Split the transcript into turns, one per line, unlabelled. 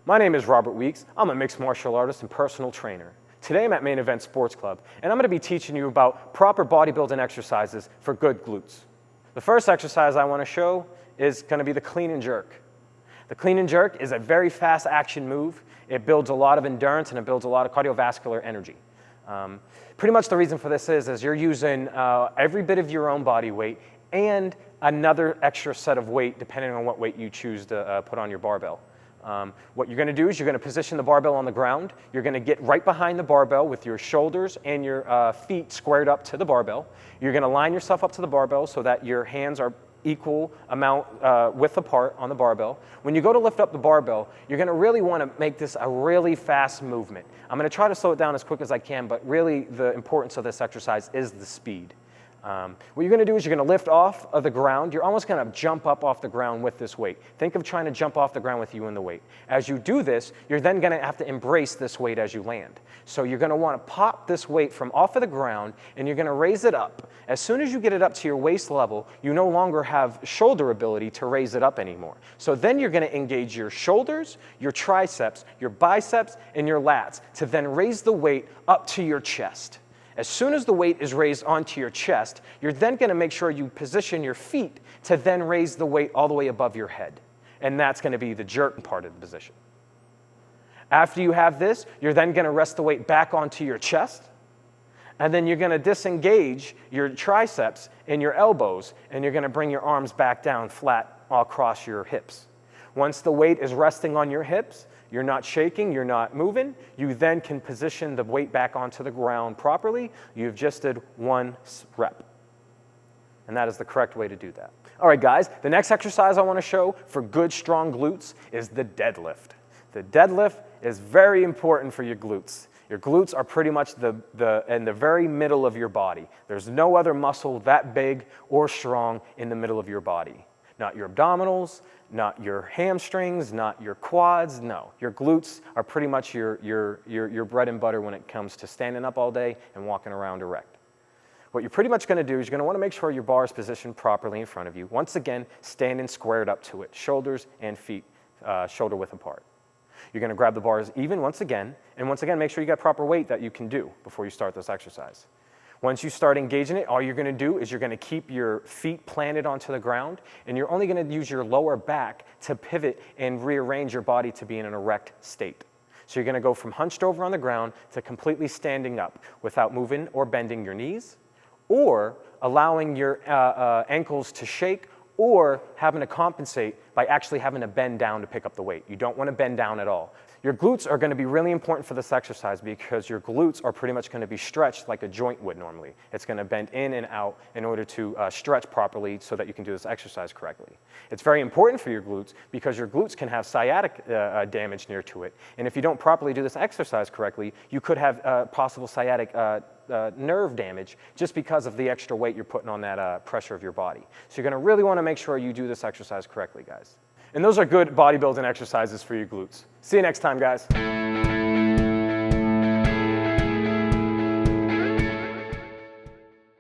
My name is Robert Weeks. I'm a mixed martial artist and personal trainer. Today I'm at Main Event Sports Club, and I'm going to be teaching you about proper bodybuilding exercises for good glutes. The first exercise I want to show is going to be the clean and jerk. The clean and jerk is a very fast action move. It builds a lot of endurance and it builds a lot of cardiovascular energy. Pretty much the reason for this is you're using every bit of your own body weight and another extra set of weight depending on what weight you choose to put on your barbell. What you're going to do is you're going to position the barbell on the ground. You're going to get right behind the barbell with your shoulders and your feet squared up to the barbell. You're going to line yourself up to the barbell so that your hands are equal amount width apart on the barbell. When you go to lift up the barbell, you're going to really want to make this a really fast movement. I'm going to try to slow it down as quick as I can, but really the importance of this exercise is the speed. What you're going to do is you're going to lift off of the ground. You're almost going to jump up off the ground with this weight. Think of trying to jump off the ground with you and the weight. As you do this, you're then going to have to embrace this weight as you land. So you're going to want to pop this weight from off of the ground, and you're going to raise it up. As soon as you get it up to your waist level, you no longer have shoulder ability to raise it up anymore. So then you're going to engage your shoulders, your triceps, your biceps, and your lats to then raise the weight up to your chest. As soon as the weight is raised onto your chest, you're then going to make sure you position your feet to then raise the weight all the way above your head. And that's going to be the jerk part of the position. After you have this, you're then going to rest the weight back onto your chest. And then you're going to disengage your triceps and your elbows, and you're going to bring your arms back down flat across your hips. Once the weight is resting on your hips, you're not shaking, you're not moving, you then can position the weight back onto the ground properly. You've just did one rep. And that is the correct way to do that. All right, guys, the next exercise I want to show for good, strong glutes is the deadlift. The deadlift is very important for your glutes. Your glutes are pretty much in the very middle of your body. There's no other muscle that big or strong in the middle of your body. Not your abdominals, not your hamstrings, not your quads, no. Your glutes are pretty much your bread and butter when it comes to standing up all day and walking around erect. What you're pretty much going to do is you're going to want to make sure your bar is positioned properly in front of you. Once again, standing squared up to it, shoulders and feet shoulder width apart. You're going to grab the bars even once again, and once again, make sure you got proper weight that you can do before you start this exercise. Once you start engaging it, all you're going to do is you're going to keep your feet planted onto the ground, and you're only going to use your lower back to pivot and rearrange your body to be in an erect state. So you're going to go from hunched over on the ground to completely standing up without moving or bending your knees, or allowing your ankles to shake, or having to compensate by actually having to bend down to pick up the weight. You don't want to bend down at all. Your glutes are going to be really important for this exercise because your glutes are pretty much going to be stretched like a joint would normally. It's going to bend in and out in order to stretch properly so that you can do this exercise correctly. It's very important for your glutes because your glutes can have sciatic damage near to it. And if you don't properly do this exercise correctly, you could have possible sciatic nerve damage just because of the extra weight you're putting on that pressure of your body. So you're going to really want to make sure you do this exercise correctly, guys. And those are good bodybuilding exercises for your glutes. See you next time, guys.